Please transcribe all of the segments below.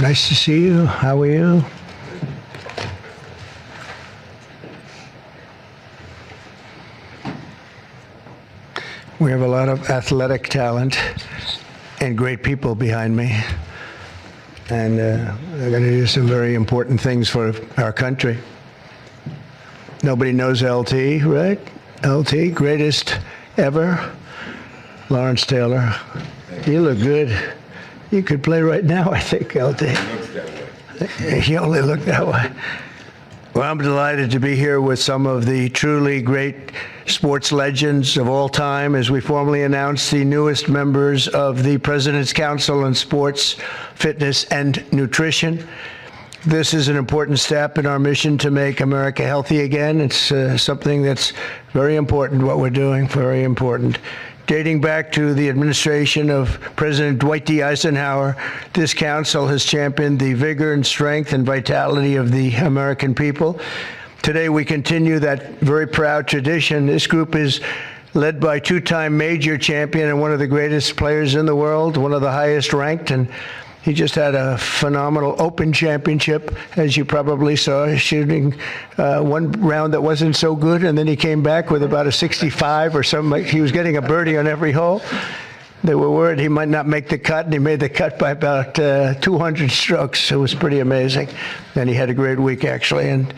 Nice to see you. How are you? We have a lot of athletic talent and great people behind me. And they're going to do some very important things for our country. Nobody knows LT, right? LT, greatest ever. Lawrence Taylor. You look good. You could play right now, I think, LT. You only look that way. Well, I'm delighted to be here with some of the truly great sports legends of all time as we formally announce the newest members of the President's Council on Sports, Fitness, and Nutrition. This is an important step in our mission to make America healthy again. It's something that's very important, what we're doing, very important. Dating back to the administration of President Dwight D. Eisenhower, this council has championed the vigor and strength and vitality of the American people. Today, we continue that very proud tradition. This group is led by two-time major champion and one of the greatest players in the world, one of the highest ranked, and he just had a phenomenal Open Championship, as you probably saw, shooting one round that wasn't so good, and then he came back with about a 65 or something. He was getting a birdie on every hole. They were worried he might not make the cut, and he made the cut by about 200 strokes. It was pretty amazing. And he had a great week, actually. And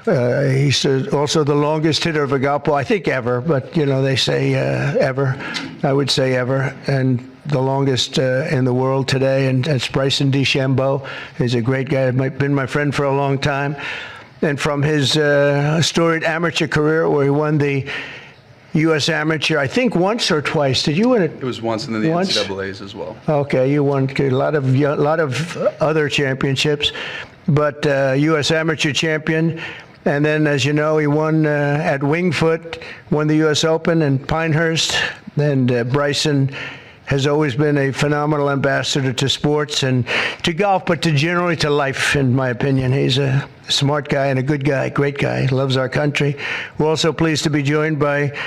he's also the longest hitter of a golf ball, I think ever, but, you know, they say ever. I would say ever. And the longest in the world today, and it's Bryson DeChambeau. He's a great guy, been my friend for a long time. And from his storied amateur career, where he won the U.S. Amateur, I think once or twice. Did you win it? It was once, and then the NCAAs as well. Okay, you won a lot of other championships, but U.S. Amateur champion. And then, as you know, he won at Winged Foot, won the U.S. Open in Pinehurst. And Bryson has always been a phenomenal ambassador to sports and to golf, but generally to life, in my opinion. He's a smart guy and a good guy, great guy, loves our country. We're also pleased to be joined by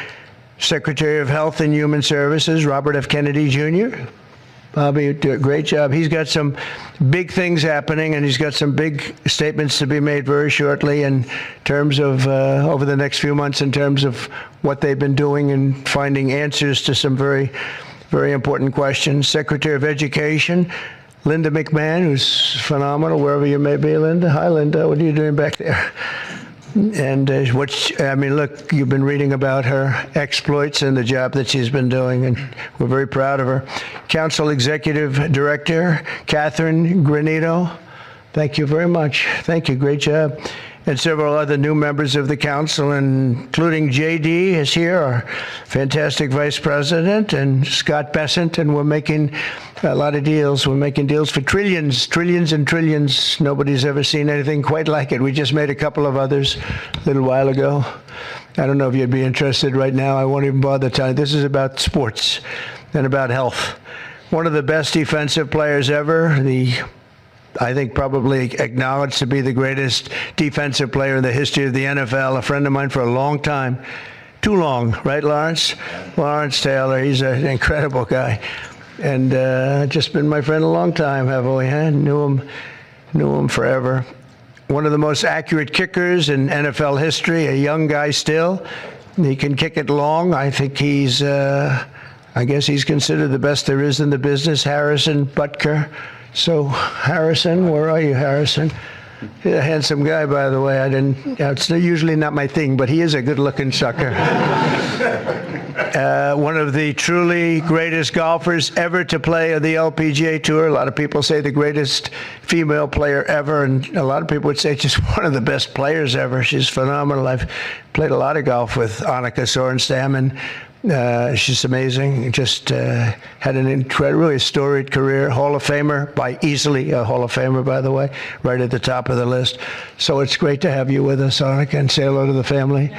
Secretary of Health and Human Services, Robert F. Kennedy, Jr. Bobby, you do a great job. He's got some big things happening, and he's got some big statements to be made very shortly in terms of, over the next few months, in terms of what they've been doing and finding answers to some very important questions. Secretary of Education, Linda McMahon, who's phenomenal, wherever you may be, Linda. Hi, Linda. What are you doing back there? And look, you've been reading about her exploits and the job that she's been doing, and we're very proud of her. Council Executive Director, Catherine Granito. Thank you very much. Thank you. Great job. And several other new members of the council, including J.D. is here, our fantastic vice president, and Scott Bessent, and we're making a lot of deals. We're making deals for trillions and trillions. Nobody's ever seen anything quite like it. We just made a couple of others a little while ago. I don't know if you'd be interested right now. I won't even bother telling you. This is about sports and about health. One of the best defensive players ever, I think probably acknowledged to be the greatest defensive player in the history of the NFL, a friend of mine for a long time. Too long, right, Lawrence? Lawrence Taylor, he's an incredible guy. And just been my friend a long time, haven't we? Huh? Knew him forever. One of the most accurate kickers in NFL history, a young guy still. He can kick it long. I think he's, I guess he's considered the best there is in the business, Harrison Butker. So, Harrison, where are you, Harrison? He's a handsome guy, by the way. It's usually not my thing, but he is a good-looking sucker. One of the truly greatest golfers ever to play on the LPGA Tour. A lot of people say the greatest female player ever, and a lot of people would say just one of the best players ever. She's phenomenal. I've played a lot of golf with Annika Sorenstam, and she's amazing. Just had an really storied career. Hall of Famer, easily a Hall of Famer, by the way, right at the top of the list. So it's great to have you with us, Annika, and say hello to the family.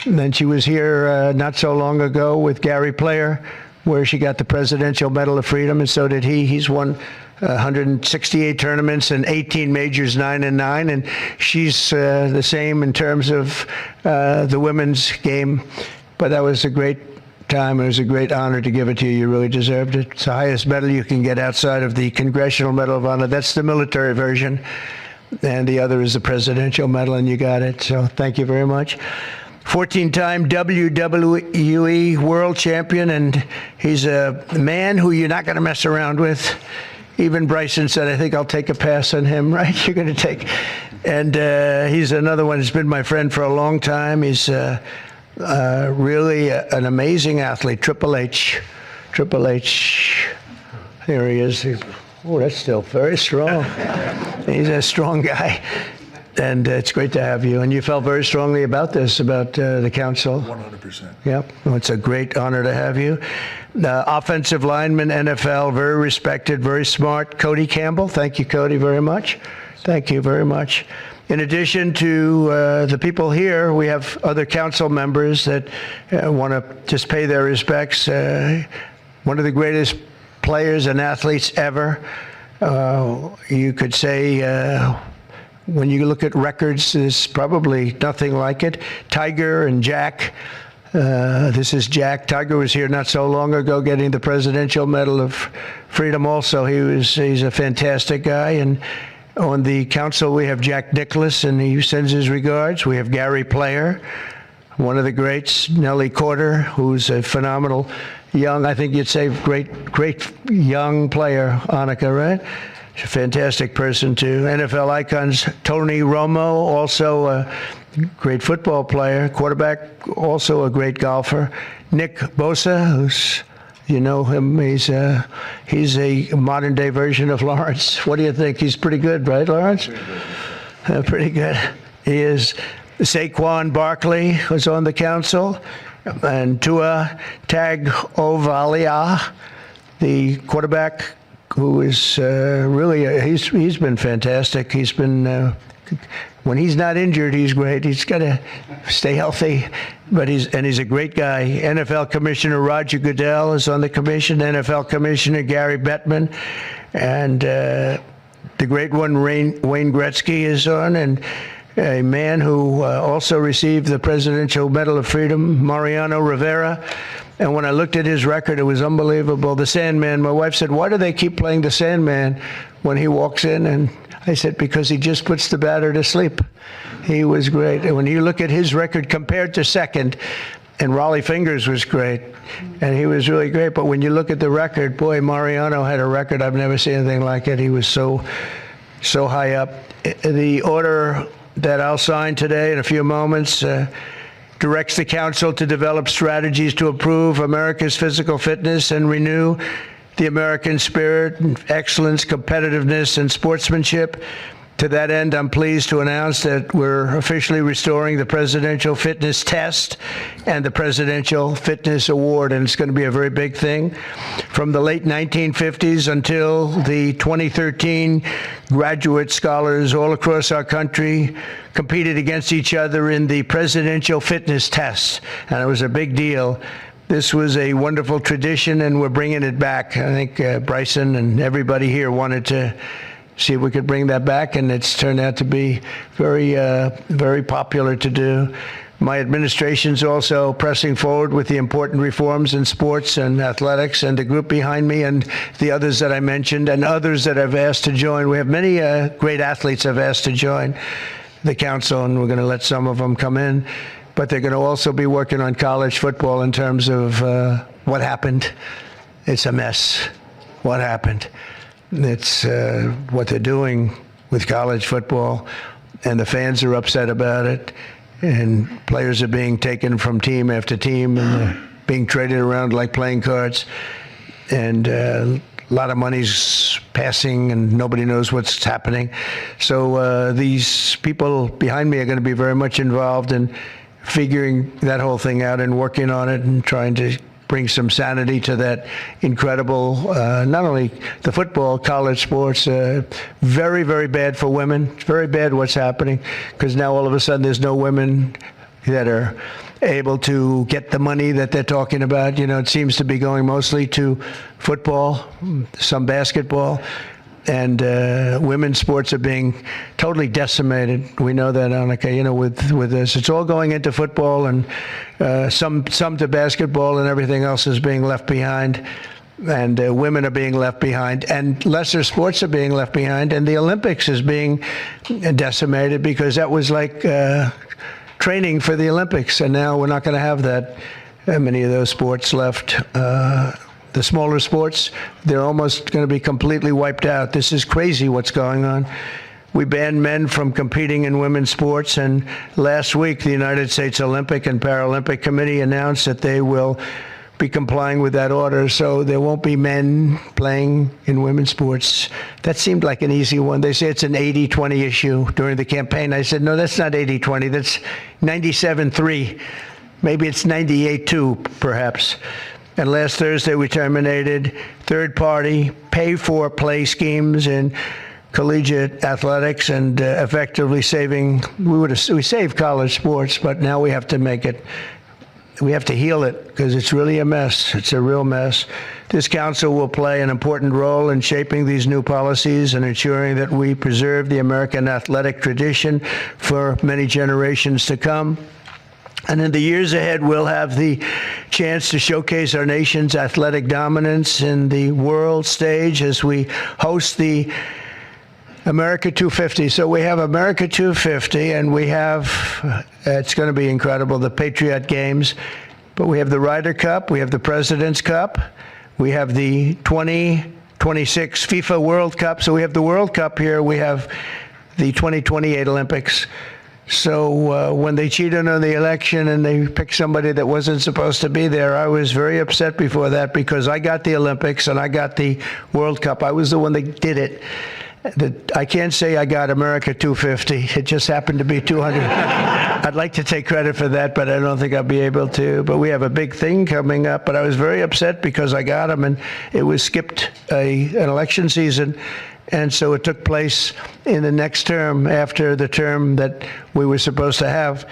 And then she was here not so long ago with Gary Player, where she got the Presidential Medal of Freedom, and so did he. He's won 168 tournaments and 18 majors, 9-9, and she's the same in terms of the women's game. But that was a great time. It was a great honor to give it to you. You really deserved it. It's the highest medal you can get outside of the Congressional Medal of Honor. That's the military version. And the other is the Presidential Medal, and you got it. So thank you very much. 14-time WWE World Champion, and he's a man who you're not going to mess around with. Even Bryson said, I think I'll take a pass on him, right? You're going to take. And he's another one who's been my friend for a long time. He's really an amazing athlete. Triple H. There he is. Oh, that's still very strong. He's a strong guy. And it's great to have you. And you felt very strongly about this, about the council. 100%. Yep. Well, it's a great honor to have you. Offensive lineman, NFL, very respected, very smart. Cody Campbell. Thank you, Cody, very much. Thank you very much. In addition to the people here, we have other council members that want to just pay their respects. One of the greatest players and athletes ever. You could say, when you look at records, there's probably nothing like it. Tiger and Jack. This is Jack. Tiger was here not so long ago getting the Presidential Medal of Freedom also. He's a fantastic guy. And on the council, we have Jack Nicklaus, and he sends his regards. We have Gary Player, one of the greats. Nellie Corder, who's a phenomenal young, I think you'd say great young player. Annika, right? She's a fantastic person too. NFL icons, Tony Romo, also a great football player. Quarterback, also a great golfer. Nick Bosa, who's, you know him, he's a modern day version of Lawrence. What do you think? He's pretty good, right, Lawrence? Pretty good. He is. Saquon Barkley was on the council, and Tua Tagovailoa, the quarterback, who is really, he's been fantastic. He's been, when he's not injured, he's great. He's got to stay healthy, but he's a great guy. NFL Commissioner Roger Goodell is on the commission. NFL Commissioner Gary Bettman, and the great one, Wayne Gretzky, is on, and a man who also received the Presidential Medal of Freedom, Mariano Rivera. And when I looked at his record, it was unbelievable. The Sandman, my wife said, why do they keep playing the Sandman when he walks in? And I said, because he just puts the batter to sleep. He was great. And when you look at his record compared to second, and Raleigh Fingers was great, and he was really great. But when you look at the record, boy, Mariano had a record. I've never seen anything like it. He was so high up. The order that I'll sign today in a few moments directs the council to develop strategies to improve America's physical fitness and renew the American spirit, excellence, competitiveness, and sportsmanship. To that end, I'm pleased to announce that we're officially restoring the Presidential Fitness Test and the Presidential Fitness Award, and it's going to be a very big thing. From the late 1950s until the 2013, graduate scholars all across our country competed against each other in the Presidential Fitness Test, and it was a big deal. This was a wonderful tradition, and we're bringing it back. I think Bryson and everybody here wanted to see if we could bring that back, and it's turned out to be very popular to do. My administration's also pressing forward with the important reforms in sports and athletics, and the group behind me and the others that I mentioned and others that I've asked to join. We have many great athletes I've asked to join the council, and we're going to let some of them come in. But they're going to also be working on college football in terms of what happened. It's a mess. What happened? It's what they're doing with college football, and the fans are upset about it, and players are being taken from team after team, and they're being traded around like playing cards, and a lot of money's passing, and nobody knows what's happening. So these people behind me are going to be very much involved in figuring that whole thing out and working on it and trying to bring some sanity to that incredible, not only the football, college sports, very, very bad for women. It's very bad what's happening, because now all of a sudden there's no women that are able to get the money that they're talking about. You know, it seems to be going mostly to football, some basketball. and women's sports are being totally decimated. We know that, Annika, you know, with this. It's all going into football, and some to basketball, and everything else is being left behind. And women are being left behind, and lesser sports are being left behind, and the Olympics is being decimated because that was like training for the Olympics, and now we're not going to have that many of those sports left. The smaller sports, they're almost going to be completely wiped out. This is crazy what's going on. We banned men from competing in women's sports, and last week the United States Olympic and Paralympic Committee announced that they will be complying with that order, so there won't be men playing in women's sports. That seemed like an easy one. They say it's an 80-20 issue during the campaign. I said, no, that's not 80-20, that's 97-3. Maybe it's 98-2, perhaps. And last Thursday, we terminated third-party pay-for-play schemes in collegiate athletics, and effectively we saved college sports, but now we have to make it. We have to heal it because it's really a mess. It's a real mess. This council will play an important role in shaping these new policies and ensuring that we preserve the American athletic tradition for many generations to come. And in the years ahead, we'll have the chance to showcase our nation's athletic dominance in the world stage as we host the America 250. So we have America 250, and we have, it's going to be incredible, the Patriot Games. But we have the Ryder Cup, we have the President's Cup, we have the 2026 FIFA World Cup. So we have the World Cup here, we have the 2028 Olympics. So when they cheated on the election and they picked somebody that wasn't supposed to be there, I was very upset before that because I got the Olympics and I got the World Cup. I was the one that did it. I can't say I got America 250. It just happened to be 200. I'd like to take credit for that, but I don't think I'll be able to. But we have a big thing coming up. But I was very upset because I got them, and it was skipped an election season. And so it took place in the next term after the term that we were supposed to have.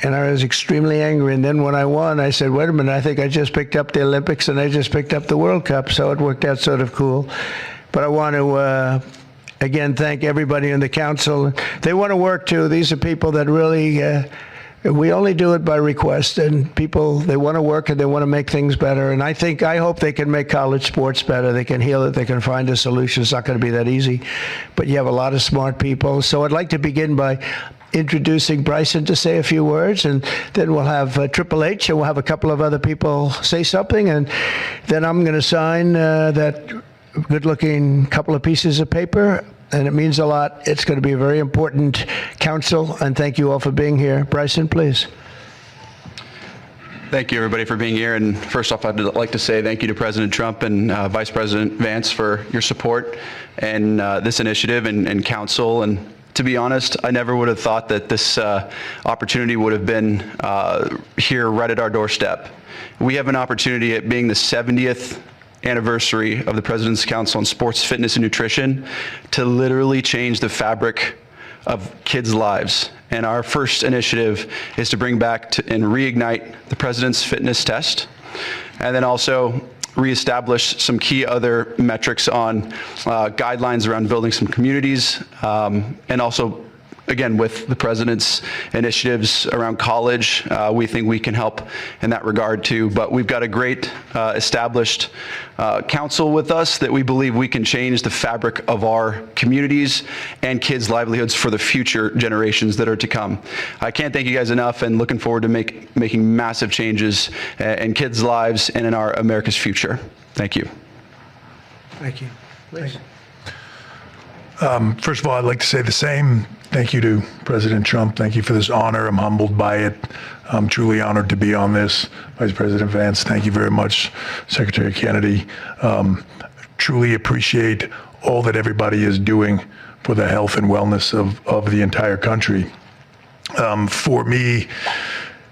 And I was extremely angry. And then when I won, I said, wait a minute, I think I just picked up the Olympics and I just picked up the World Cup. So it worked out sort of cool. But I want to again, thank everybody in the council. They want to work too. These are people that really, we only do it by request, and people, they want to work and they want to make things better. And I hope they can make college sports better. They can heal it. They can find a solution. It's not going to be that easy, but you have a lot of smart people. So I'd like to begin by introducing Bryson to say a few words, and then we'll have Triple H, and we'll have a couple of other people say something, and then I'm going to sign that good-looking couple of pieces of paper, and it means a lot. It's going to be a very important council, and thank you all for being here. Bryson, please. Thank you, everybody, for being here. And first off, I'd like to say thank you to President Trump and Vice President Vance for your support and this initiative and council. And to be honest, I never would have thought that this opportunity would have been here right at our doorstep. We have an opportunity at being the 70th anniversary of the President's Council on Sports, Fitness, and Nutrition to literally change the fabric of kids' lives. And our first initiative is to bring back and reignite the President's Fitness Test, and then also reestablish some key other metrics on guidelines around building some communities, and also, again, with the President's initiatives around college, we think we can help in that regard too. But we've got a great established council with us that we believe we can change the fabric of our communities and kids' livelihoods for the future generations that are to come. I can't thank you guys enough, and looking forward to making massive changes in kids' lives and in our America's future. Thank you. Thank you. Please. First of all, I'd like to say the same. Thank you to President Trump. Thank you for this honor. I'm humbled by it. I'm truly honored to be on this. Vice President Vance, thank you very much. Secretary Kennedy, truly appreciate all that everybody is doing for the health and wellness of the entire country. For me,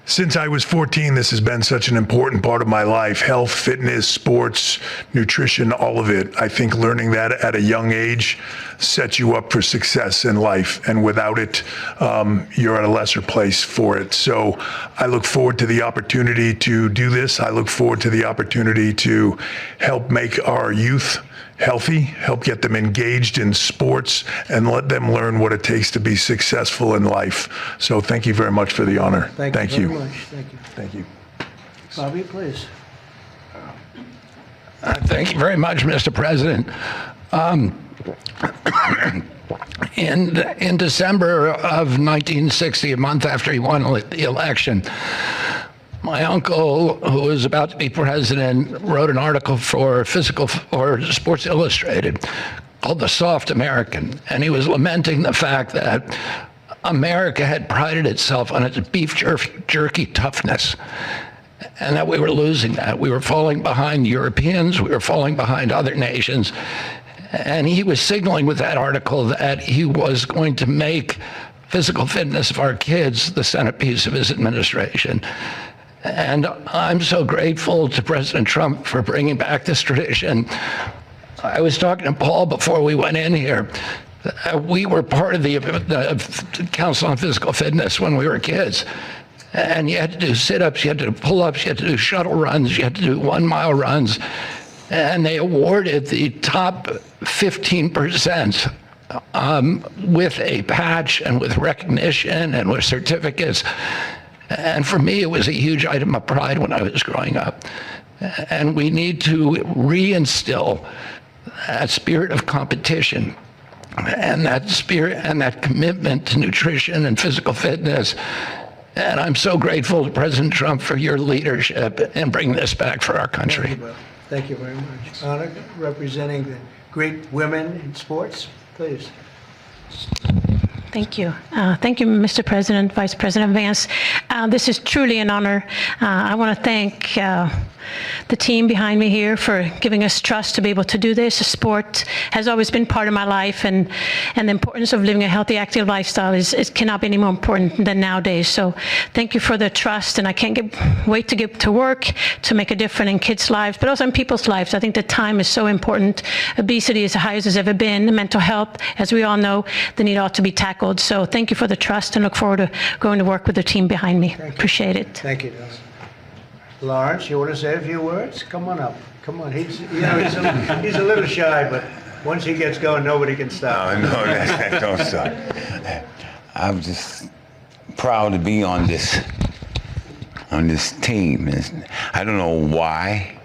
since I was 14, this has been such an important part of my life. Health, fitness, sports, nutrition, all of it. I think learning that at a young age sets you up for success in life. And without it, you're at a lesser place for it. So I look forward to the opportunity to do this. I look forward to the opportunity to help make our youth healthy, help get them engaged in sports, and let them learn what it takes to be successful in life. So thank you very much for the honor. Thank you very much. Thank you. Thank you. Bobby, please. Thank you very much, Mr. President. In December of 1960, a month after he won the election, my uncle, who was about to be president, wrote an article for Sports Illustrated called "The Soft American," and he was lamenting the fact that America had prided itself on its beef jerky toughness, and that we were losing that. We were falling behind Europeans, we were falling behind other nations, and he was signaling with that article that he was going to make physical fitness of our kids the centerpiece of his administration. And I'm so grateful to President Trump for bringing back this tradition. I was talking to Paul before we went in here. We were part of the Council on Physical Fitness when we were kids. And you had to do sit-ups, you had to do pull-ups, you had to do shuttle runs, you had to do 1-mile runs. And they awarded the top 15% with a patch and with recognition and with certificates. And for me, it was a huge item of pride when I was growing up. And we need to reinstill that spirit of competition and that spirit and that commitment to nutrition and physical fitness. And I'm so grateful to President Trump for your leadership in bringing this back for our country. Thank you very much. Honor, representing the great women in sports, please. Thank you. Thank you, Mr. President, Vice President Vance. This is truly an honor. I want to thank the team behind me here for giving us trust to be able to do this. Sport has always been part of my life, and the importance of living a healthy, active lifestyle cannot be any more important than nowadays. So thank you for the trust, and I can't wait to get to work to make a difference in kids' lives, but also in people's lives. I think the time is so important. Obesity is the highest it's ever been. Mental health, as we all know, the need ought to be tackled. So thank you for the trust, and look forward to going to work with the team behind me. Appreciate it. Thank you, Dustin. Lawrence, you want to say a few words? Come on up. Come on. He's a little shy, but once he gets going, nobody can stop. No, don't stop. I'm just proud to be on this team. I don't know why.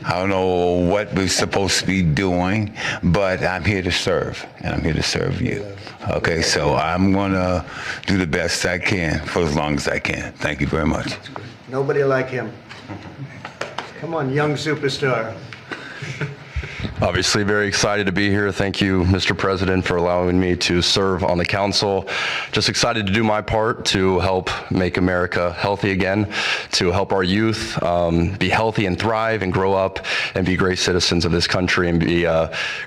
I don't know what we're supposed to be doing, but I'm here to serve, and I'm here to serve you. Okay, so I'm going to do the best I can for as long as I can. Thank you very much. Nobody like him. Come on, young superstar. Obviously very excited to be here. Thank you, Mr. President, for allowing me to serve on the council. Just excited to do my part to help make America healthy again, to help our youth be healthy and thrive and grow up and be great citizens of this country and be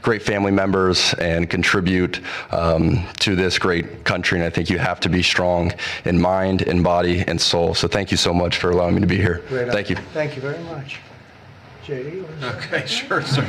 great family members and contribute to this great country. And I think you have to be strong in mind, in body, and soul. So thank you so much for allowing me to be here. Thank you. Thank you very much. JD? Okay, sure, sir.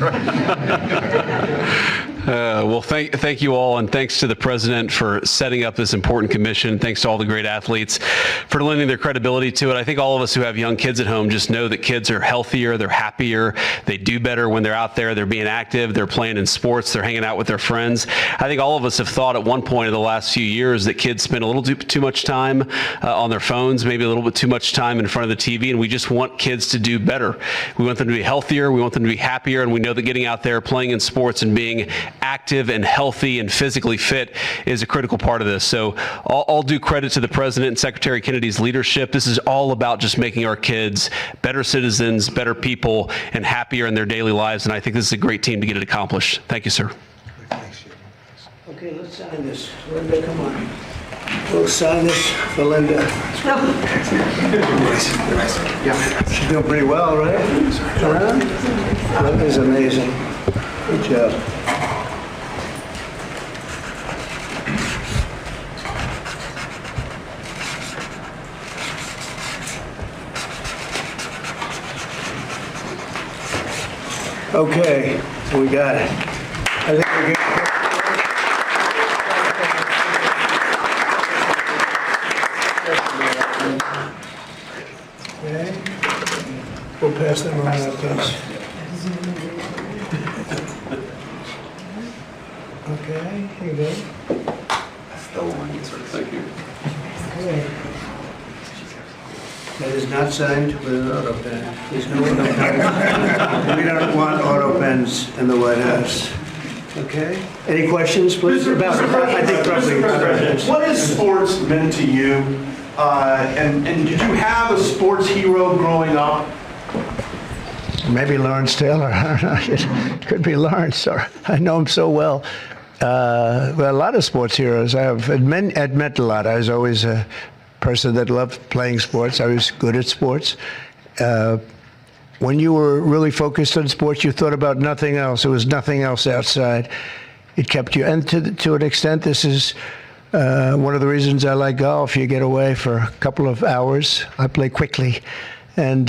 Well, thank you all, and thanks to the president for setting up this important commission. Thanks to all the great athletes for lending their credibility to it. I think all of us who have young kids at home just know that kids are healthier, they're happier, they do better when they're out there, they're being active, they're playing in sports, they're hanging out with their friends. I think all of us have thought at one point in the last few years that kids spend a little too much time on their phones, maybe a little bit too much time in front of the TV, and we just want kids to do better. We want them to be healthier, we want them to be happier, and we know that getting out there, playing in sports, and being active and healthy and physically fit is a critical part of this. So all due credit to the President and Secretary Kennedy's leadership. This is all about just making our kids better citizens, better people, and happier in their daily lives, and I think this is a great team to get it accomplished. Thank you, sir. Okay, let's sign this. Linda, come on. We'll sign this for Linda. Yeah, she's doing pretty well, right? Around? Linda's amazing. Good job. Okay, we got it. I think we're good. pass them around, please. Okay, here you go. Thank you. Okay. That is not signed with an auto pen. Please no auto pen. We don't want auto pens in the White House. Okay? Any questions, please? About, I think probably. What has sports meant to you? And did you have a sports hero growing up? Maybe Lawrence Taylor. I don't know. It could be Lawrence. Or I know him so well. Well, a lot of sports heroes. It meant a lot. I was always a person that loved playing sports. I was good at sports. When you were really focused on sports, you thought about nothing else. There was nothing else outside. It kept you, and to an extent, this is one of the reasons I like golf. You get away for a couple of hours. I play quickly and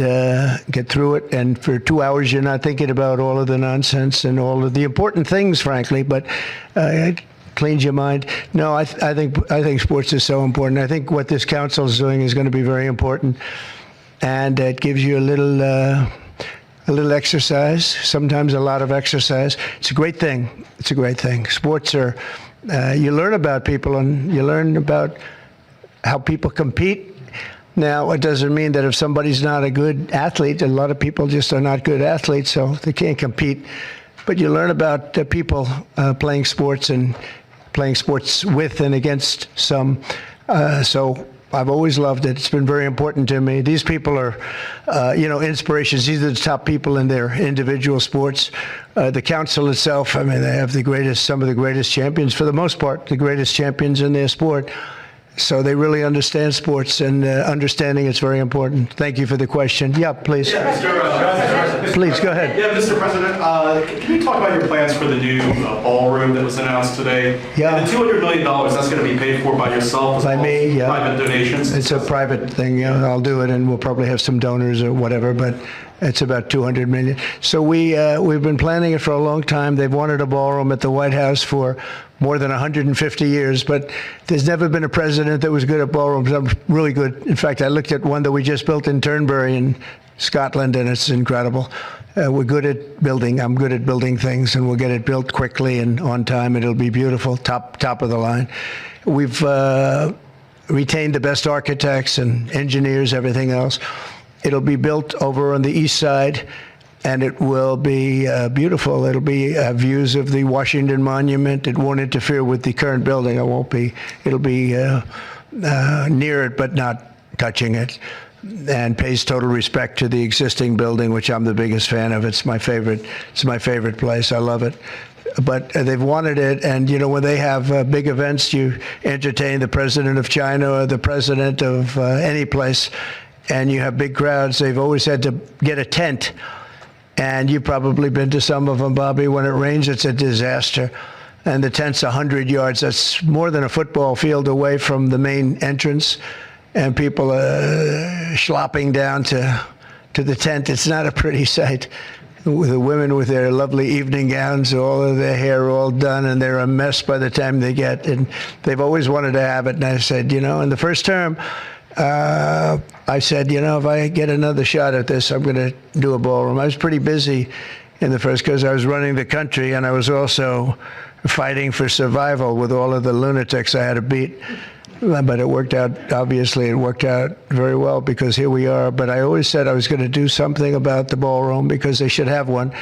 get through it. And for 2 hours, you're not thinking about all of the nonsense and all of the important things, frankly, but it cleans your mind. No, I think sports is so important. I think what this council is doing is going to be very important. And it gives you a little exercise, sometimes a lot of exercise. It's a great thing. It's a great thing. Sports are, you learn about people and you learn about how people compete. Now, it doesn't mean that if somebody's not a good athlete, a lot of people just are not good athletes, so they can't compete. But you learn about people playing sports and playing sports with and against some. So I've always loved it. It's been very important to me. These people are, inspirations. These are the top people in their individual sports. The council itself, I mean, they have some of the greatest champions, for the most part, the greatest champions in their sport. So they really understand sports, and understanding it's very important. Thank you for the question. Yeah, please. Yeah, Mr. Please, go ahead. Yeah, Mr. President, can you talk about your plans for the new ballroom that was announced today? Yeah. And the $200 million, that's going to be paid for by yourself as By well as me, yeah. private donations? It's a private thing. Yeah, I'll do it, and we'll probably have some donors or whatever, but it's about $200 million. So we've been planning it for a long time. They've wanted a ballroom at the White House for more than 150 years, but there's never been a president that was good at ballrooms. I'm really good. In fact, I looked at one that we just built in Turnberry in Scotland, and it's incredible. We're good at building. I'm good at building things, and we'll get it built quickly and on time. It'll be beautiful, top of the line. We've retained the best architects and engineers, everything else. It'll be built over on the east side, and it will be beautiful. It'll be views of the Washington Monument. It won't interfere with the current building. It'll be near it, but not touching it, and pays total respect to the existing building, which I'm the biggest fan of. It's my favorite place. I love it. But they've wanted it, and when they have big events, you entertain the president of China or the president of any place, and you have big crowds. They've always had to get a tent. And you've probably been to some of them, Bobby. When it rains, it's a disaster. And the tent's 100 yards. That's more than a football field away from the main entrance. And people are slopping down to the tent. It's not a pretty sight. The women with their lovely evening gowns, all of their hair all done, and they're a mess by the time they get. And they've always wanted to have it. And I said, in the first term, I said, if I get another shot at this, I'm going to do a ballroom. I was pretty busy in the first because I was running the country, and I was also fighting for survival with all of the lunatics I had to beat. But it worked out, obviously, it worked out very well because here we are. But I always said I was going to do something about the ballroom because they should have one.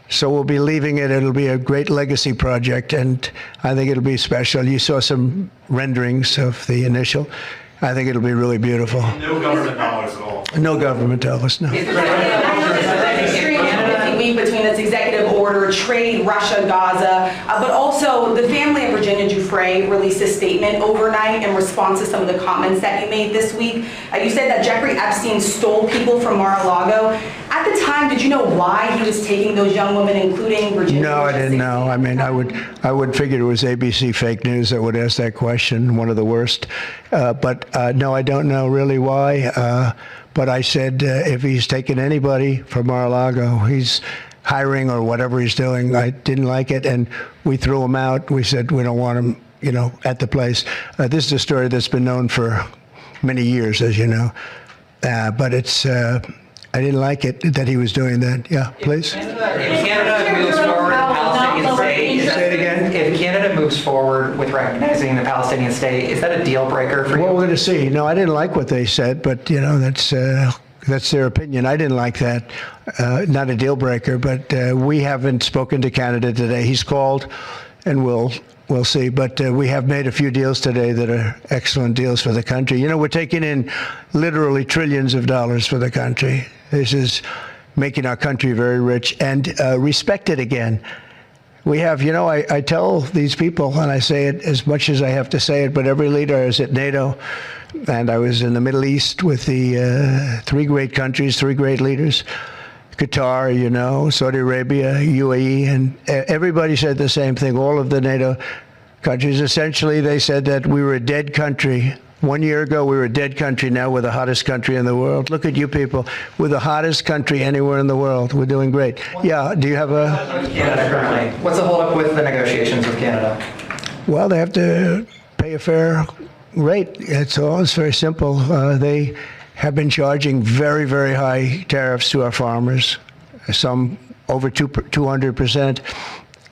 So we'll be leaving it. It'll be a great legacy project, and I think it'll be special. You saw some renderings of the initial. I think it'll be really beautiful. No government dollars at all. No government dollars, no. Week between this executive order, trade, Russia, Gaza, but also the family of Virginia Giuffre released a statement overnight in response to some of the comments that you made this week. You said that Jeffrey Epstein stole people from Mar-a-Lago. At the time, did you know why he was taking those young women, including Virginia? No, I didn't know. I mean, I would figure it was ABC fake news that would ask that question, one of the worst. But no, I don't know really why. But I said, if he's taking anybody from Mar-a-Lago, he's hiring or whatever he's doing. I didn't like it, and we threw him out. We said we don't want him, at the place. This is a story that's been known for many years, as you know. But it's I didn't like it that he was doing that. Yeah, please. If Canada moves forward, Palestinian state. Say it again. If Canada moves forward with recognizing the Palestinian state, is that a deal breaker for you? Well, we're going to see. No, I didn't like what they said, but that's their opinion. I didn't like that. Not a deal breaker, but we haven't spoken to Canada today. He's called, and we'll see. But we have made a few deals today that are excellent deals for the country. You know, we're taking in literally trillions of dollars for the country. This is making our country very rich and respected again. We have, you know, I tell these people, and I say it as much as I have to say it, but every leader is at NATO, and I was in the Middle East with the three great countries, three great leaders, Qatar, you know, Saudi Arabia, UAE, and everybody said the same thing. All of the NATO countries, essentially, they said that we were a dead country. 1 year ago, we were a dead country. Now we're the hottest country in the world. Look at you people. We're the hottest country anywhere in the world. We're doing great. Yeah, do you have a... Canada currently. What's the holdup with the negotiations with Canada? Well, they have to pay a fair rate. It's all. It's very simple. They have been charging very, very high tariffs to our farmers, some over 200%.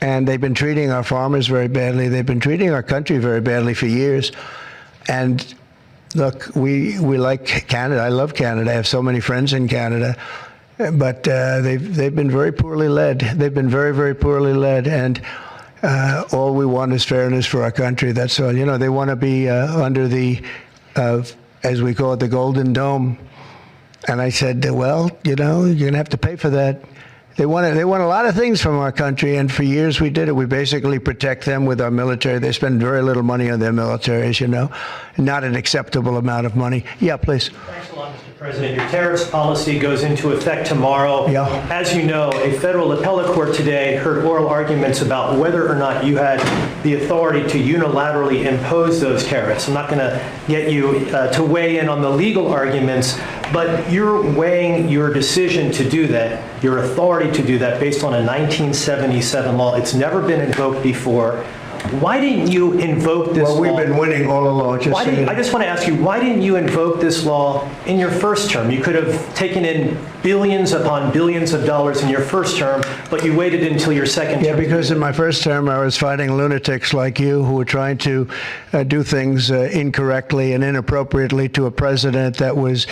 And they've been treating our farmers very badly. They've been treating our country very badly for years. And look, we like Canada. I love Canada. I have so many friends in Canada. But they've been very poorly led. They've been very, very poorly led. And all we want is fairness for our country. That's all. You know, they want to be under the, as we call it, the Golden Dome. And I said, well, you know, you're going to have to pay for that. They want a lot of things from our country, and for years we did it. We basically protect them with our military. They spend very little money on their military, as you know, not an acceptable amount of money. Yeah, please. Thanks a lot, Mr. President. Your tariffs policy goes into effect tomorrow. Yeah. As you know, a federal appellate court today heard oral arguments about whether or not you had the authority to unilaterally impose those tariffs. I'm not going to get you to weigh in on the legal arguments, but you're weighing your decision to do that, your authority to do that, based on a 1977 law. It's never been invoked before. Why didn't you invoke this law? Well, we've been winning all along. I just want to ask you, why didn't you invoke this law in your first term? You could have taken in billions upon billions of dollars in your first term, but you waited until your second term. Yeah, because in my first term, I was fighting lunatics like you who were trying to do things incorrectly and inappropriately to a president that was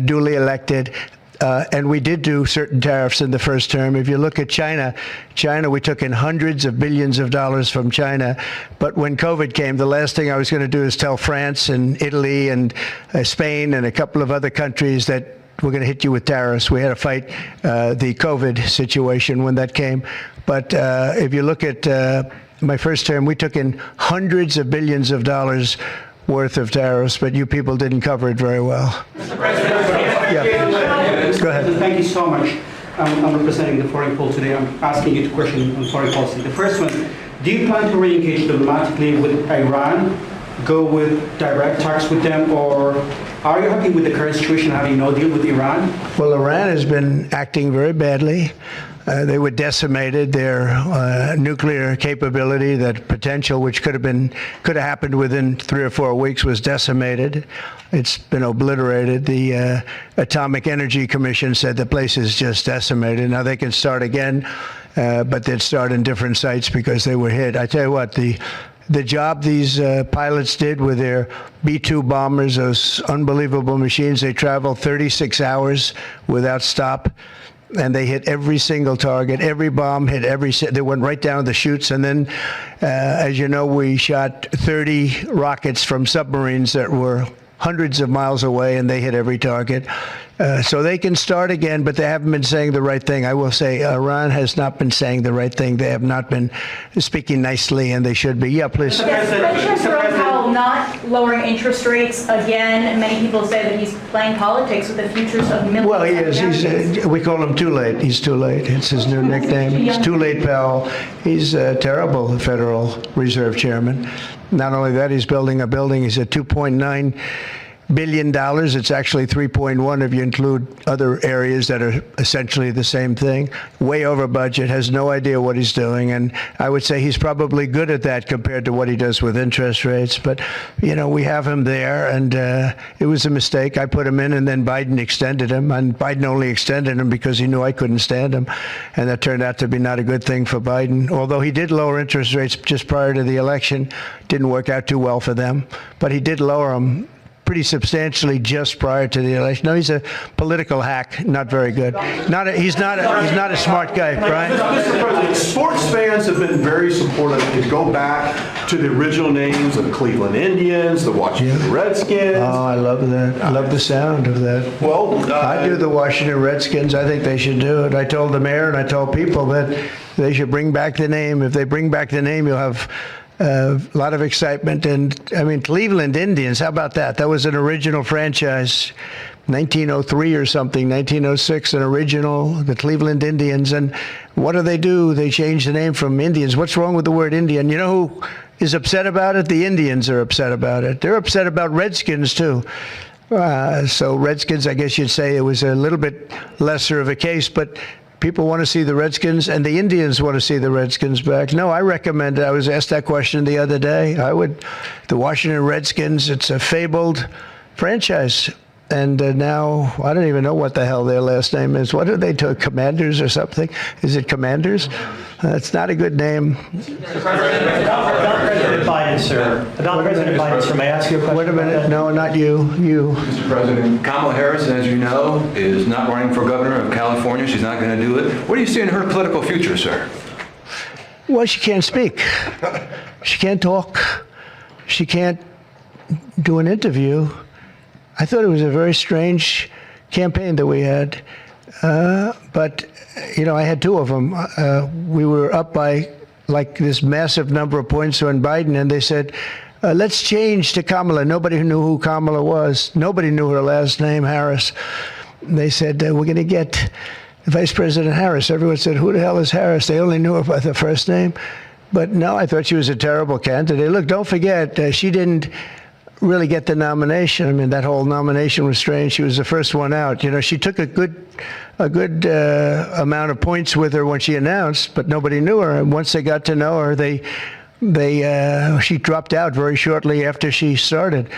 duly elected. And we did do certain tariffs in the first term. If you look at China, we took in hundreds of billions of dollars from China. But when COVID came, the last thing I was going to do is tell France and Italy and Spain and a couple of other countries that we're going to hit you with tariffs. We had to fight the COVID situation when that came. But if you look at my first term, we took in hundreds of billions of dollars worth of tariffs, but you people didn't cover it very well. Mr. President, Go ahead. Thank you so much. I'm representing the foreign poll today. I'm asking you two questions on foreign policy. The first one, do you plan to re-engage diplomatically with Iran, go with direct talks with them, or are you happy with the current situation, having no deal with Iran? Well, Iran has been acting very badly. They were decimated. Their nuclear capability, that potential, which could have happened within 3 or 4 weeks, was decimated. It's been obliterated. The Atomic Energy Commission said the place is just decimated. Now they can start again, but they'd start in different sites because they were hit. I tell you what, the job these pilots did with their B-2 bombers, those unbelievable machines, they traveled 36 hours without stop. And they hit every single target. Every bomb hit they went right down the chutes. And then, as you know, we shot 30 rockets from submarines that were hundreds of miles away, and they hit every target. So they can start again, but they haven't been saying the right thing. I will say Iran has not been saying the right thing. They have not been speaking nicely, and they should be. Yeah, please. President Jerome Powell not lowering interest rates again. Many people say that he's playing politics with the futures of millions. Well, he is. We call him Too Late. He's Too Late. It's his new nickname. He's Too Late Powell. He's a terrible Federal Reserve Chairman. Not only that, he's building a building. He's a $2.9 billion. It's actually 3.1 if you include other areas that are essentially the same thing. Way over budget, has no idea what he's doing. And I would say he's probably good at that compared to what he does with interest rates. But, you know, we have him there, and it was a mistake. I put him in, and then Biden extended him. And Biden only extended him because he knew I couldn't stand him. And that turned out to be not a good thing for Biden. Although he did lower interest rates just prior to the election. Didn't work out too well for them. But he did lower them pretty substantially just prior to the election. No, he's a political hack, not very good. He's not a smart guy, Brian. Mr. President, sports fans have been very supportive. You could go back to the original names of the Cleveland Indians, the Washington Redskins. Oh, I love that. I love the sound of that. Well, I do the Washington Redskins. I think they should do it. I told the mayor and I told people that they should bring back the name. If they bring back the name, you'll have a lot of excitement. And I mean, Cleveland Indians, how about that? That was an original franchise, 1903 or something, 1906, an original, the Cleveland Indians. And what do? They changed the name from Indians. What's wrong with the word Indian? You know who is upset about it? The Indians are upset about it. They're upset about Redskins, too. So Redskins, I guess you'd say it was a little bit lesser of a case, but people want to see the Redskins, and the Indians want to see the Redskins back. No, I recommend it. I was asked that question the other day. The Washington Redskins, it's a fabled franchise. And now, I don't even know what the hell their last name is. What are they to Commanders or something? Is it Commanders? It's not a good name. President Biden, sir. President Biden, sir, may I ask you a question? Wait a minute. No, not you. You. Mr. President, Kamala Harris, as you know, is not running for governor of California. She's not going to do it. What do you see in her political future, sir? Well, she can't speak. She can't talk. She can't do an interview. I thought it was a very strange campaign that we had. But, you know, I had two of them. We were up by like this massive number of points on Biden, and they said, let's change to Kamala. Nobody knew who Kamala was. Nobody knew her last name, Harris. And they said, we're going to get Vice President Harris. Everyone said, who the hell is Harris? They only knew her by the first name. But no, I thought she was a terrible candidate. Look, don't forget, she didn't really get the nomination. I mean, that whole nomination was strange. She was the first one out. You know, she took a good amount of points with her when she announced, but nobody knew her. And once they got to know her, she dropped out very shortly after she started.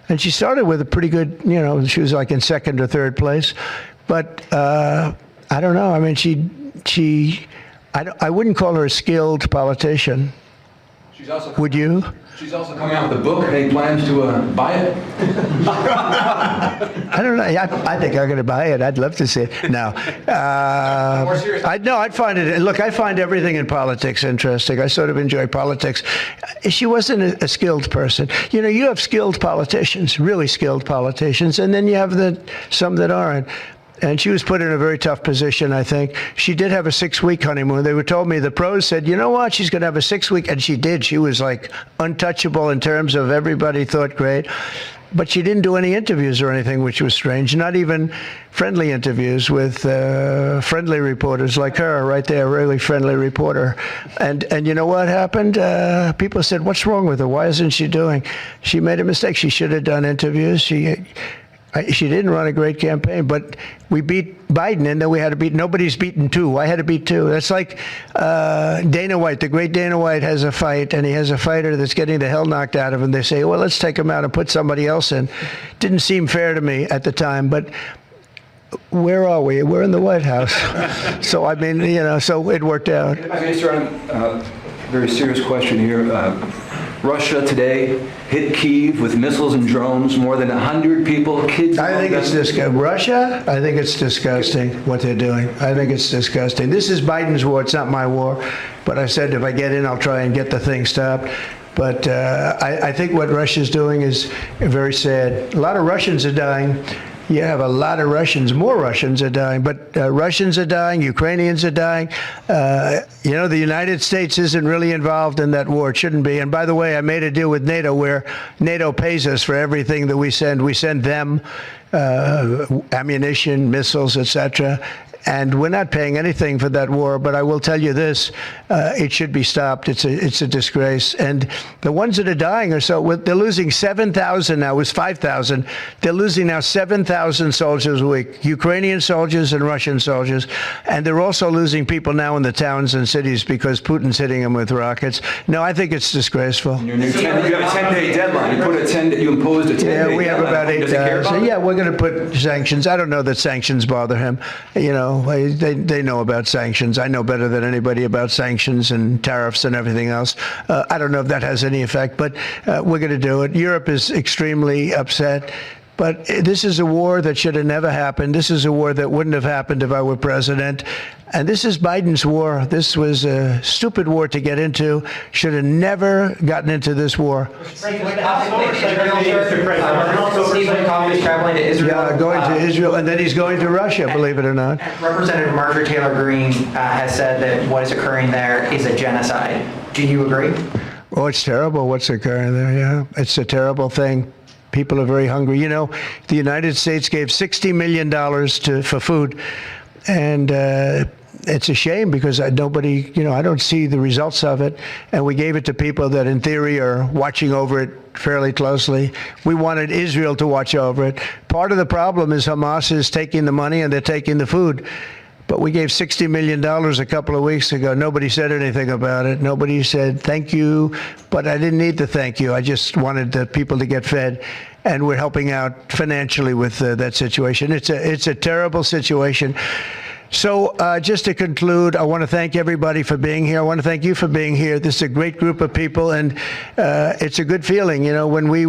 And she started with a pretty good, you know, she was like in second or third place. But I don't know. I mean, I wouldn't call her a skilled politician. Would you? She's also coming out with a book. Any plans to buy it? I don't know. I think I'm going to buy it. I'd love to see it. No. I'd find it. Look, I find everything in politics interesting. I sort of enjoy politics. She wasn't a skilled person. You know, you have skilled politicians, really skilled politicians, and then you have some that aren't. And she was put in a very tough position, I think. She did have a 6-week honeymoon. They told me, the pros said, you know what, she's going to have a 6-week, and she did. She was like untouchable in terms of everybody thought great. But she didn't do any interviews or anything, which was strange. Not even friendly interviews with friendly reporters like her, right there, a really friendly reporter. And you know what happened? People said, what's wrong with her? Why isn't she doing? She made a mistake. She should have done interviews. She didn't run a great campaign, but we beat Biden, and then we had to beat, nobody's beaten two. I had to beat two. That's like Dana White, the great Dana White has a fight, and he has a fighter that's getting the hell knocked out of him. They say, well, let's take him out and put somebody else in. Didn't seem fair to me at the time, but where are we? We're in the White House. So, I mean, you know, so it worked out. I can answer a very serious question here. Russia today hit Kyiv with missiles and drones, more than 100 people, kids. I think it's disgusting. Russia, I think it's disgusting what they're doing. I think it's disgusting. This is Biden's war. It's not my war. But I said if I get in, I'll try and get the thing stopped. But I think what Russia's doing is very sad. A lot of Russians are dying. You have a lot of Russians, more Russians are dying, but Russians are dying, Ukrainians are dying. You know, the United States isn't really involved in that war. It shouldn't be. And by the way, I made a deal with NATO where NATO pays us for everything that we send. We send them ammunition, missiles, etc. And we're not paying anything for that war, but I will tell you this, it should be stopped. It's a disgrace. And the ones that are dying are they're losing 7,000 now. It was 5,000. They're losing now 7,000 soldiers a week, Ukrainian soldiers and Russian soldiers. And they're also losing people now in the towns and cities because Putin's hitting them with rockets. No, I think it's disgraceful. You have a 10-day deadline. You imposed a 10-day deadline. Yeah, we have about 8 days. Yeah, we're going to put sanctions. I don't know that sanctions bother him. You know, they know about sanctions. I know better than anybody about sanctions and tariffs and everything else. I don't know if that has any effect, but we're going to do it. Europe is extremely upset. But this is a war that should have never happened. This is a war that wouldn't have happened if I were president. And this is Biden's war. This was a stupid war to get into. Should have never gotten into this war. Stephen Coffey's traveling to Israel. Yeah, going to Israel, and then he's going to Russia, believe it or not. Representative Marjorie Taylor Greene has said that what is occurring there is a genocide. Do you agree? Oh, it's terrible what's occurring there, yeah. It's a terrible thing. People are very hungry. You know, the United States gave $60 million for food, and it's a shame because nobody, you know, I don't see the results of it, and we gave it to people that in theory are watching over it fairly closely. We wanted Israel to watch over it. Part of the problem is Hamas is taking the money and they're taking the food. But we gave $60 million a couple of weeks ago. Nobody said anything about it. Nobody said thank you, but I didn't need to thank you. I just wanted the people to get fed, and we're helping out financially with that situation. It's a terrible situation. So just to conclude, I want to thank everybody for being here. I want to thank you for being here. This is a great group of people, and it's a good feeling. You know, when we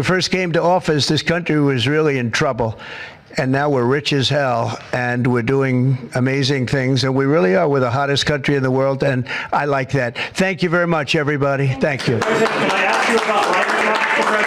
first came to office, this country was really in trouble. And now we're rich as hell, and we're doing amazing things, and we really are. We're the hottest country in the world, and I like that. Thank you very much, everybody. Thank you. President, can I ask you about right now, Mr. President?